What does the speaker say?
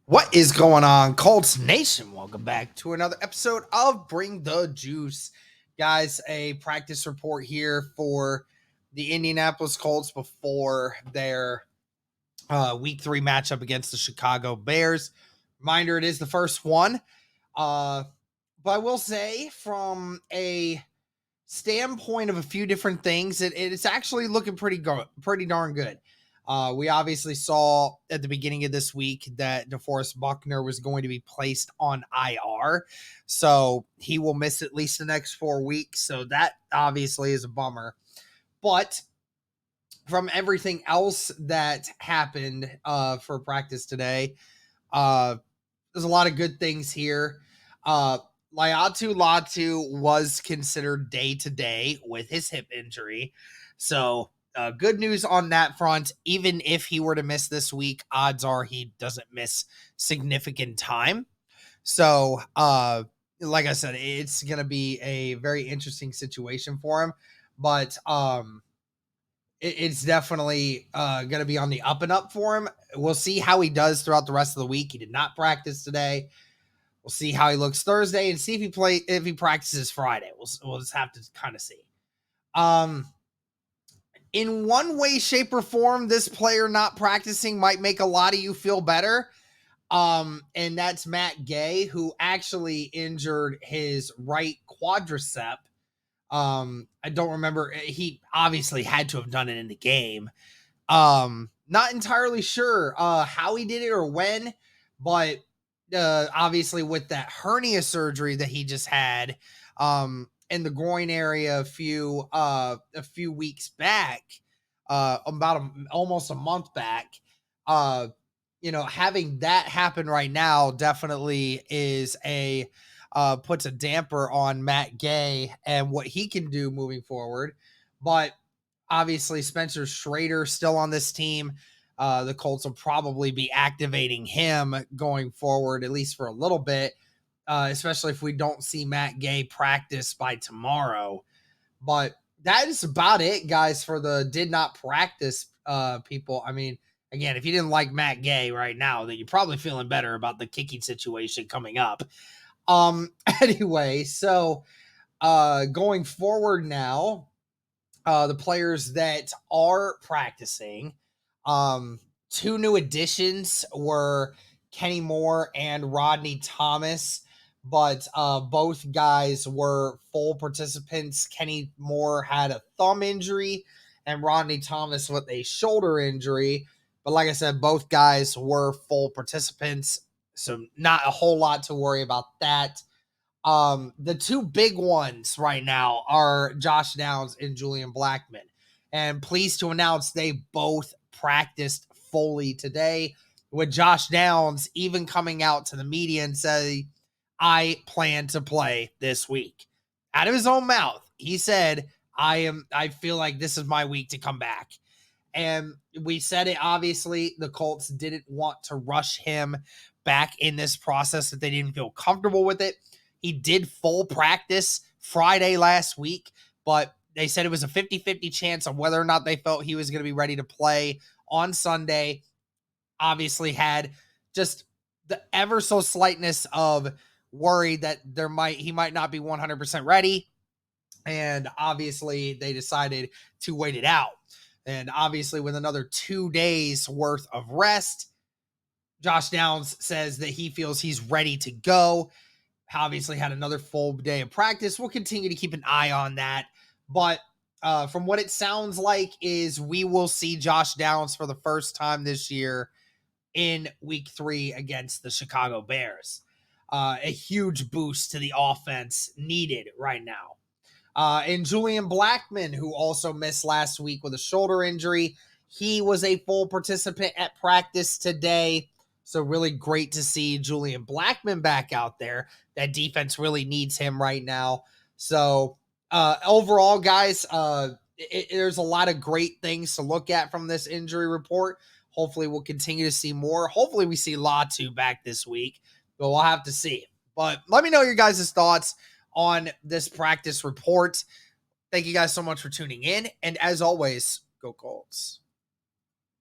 What is going on, Colts Nation? Welcome back to another episode of Bring the Juice. Guys, a practice report here for the Indianapolis Colts before their week 3 matchup against the Chicago Bears. Reminder, it is the first one. But I will say from a standpoint of a few different things, it's actually looking pretty darn good. We obviously saw at the beginning of this week that DeForest Buckner was going to be placed on IR. So he will miss at least the next 4 weeks. So that obviously is a bummer. But from everything else that happened for practice today, there's a lot of good things here. Laiatu Latu was considered day-to-day with his hip injury. So good news on that front. Even if he were to miss this week, odds are he doesn't miss significant time. So, like I said, it's going to be a very interesting situation for him. But it's definitely going to be on the up and up for him. We'll see how he does throughout the rest of the week. He did not practice today. We'll see how he looks Thursday and see if he practices Friday. We'll just have to kind of see. In one way, shape, or form, this player not practicing might make a lot of you feel better. And that's Matt Gay, who actually injured his right quadricep. I don't remember. He obviously had to have done it in the game. Not entirely sure how he did it or when, but obviously with that hernia surgery that he just had in the groin area a few weeks back, almost a month back, having that happen right now definitely is puts a damper on Matt Gay and what he can do moving forward. But obviously Spencer Schrader still on this team. The Colts will probably be activating him going forward, at least for a little bit, especially if we don't see Matt Gay practice by tomorrow. But that is about it, guys, for the did not practice people. I mean, again, if you didn't like Matt Gay right now, then you're probably feeling better about the kicking situation coming up. Anyway, so going forward now, the players that are practicing, two new additions were Kenny Moore and Rodney Thomas, but both guys were full participants. Kenny Moore had a thumb injury and Rodney Thomas with a shoulder injury. But like I said, both guys were full participants, so not a whole lot to worry about that. The two big ones right now are Josh Downs and Julian Blackmon. And pleased to announce they both practiced fully today, with Josh Downs even coming out to the media and say, I plan to play this week. Out of his own mouth, he said, I feel like this is my week to come back. And we said it, obviously, the Colts didn't want to rush him back in this process, that they didn't feel comfortable with it. He did full practice Friday last week, but they said it was a 50-50 chance of whether or not they felt he was going to be ready to play on Sunday. Obviously had just the ever so slightness of worry that he might not be 100% ready. And obviously they decided to wait it out. And obviously with another 2 days worth of rest, Josh Downs says that he feels he's ready to go. Obviously had another full day of practice. We'll continue to keep an eye on that. But from what it sounds like is we will see Josh Downs for the first time this year in week 3 against the Chicago Bears. A huge boost to the offense needed right now. And Julian Blackmon, who also missed last week with a shoulder injury, he was a full participant at practice today. So really great to see Julian Blackmon back out there. That defense really needs him right now. So overall, guys, there's a lot of great things to look at from this injury report. Hopefully we'll continue to see more. Hopefully we see Latu back this week, but we'll have to see. But let me know your guys' thoughts on this practice report. Thank you guys so much for tuning in. And as always, go Colts.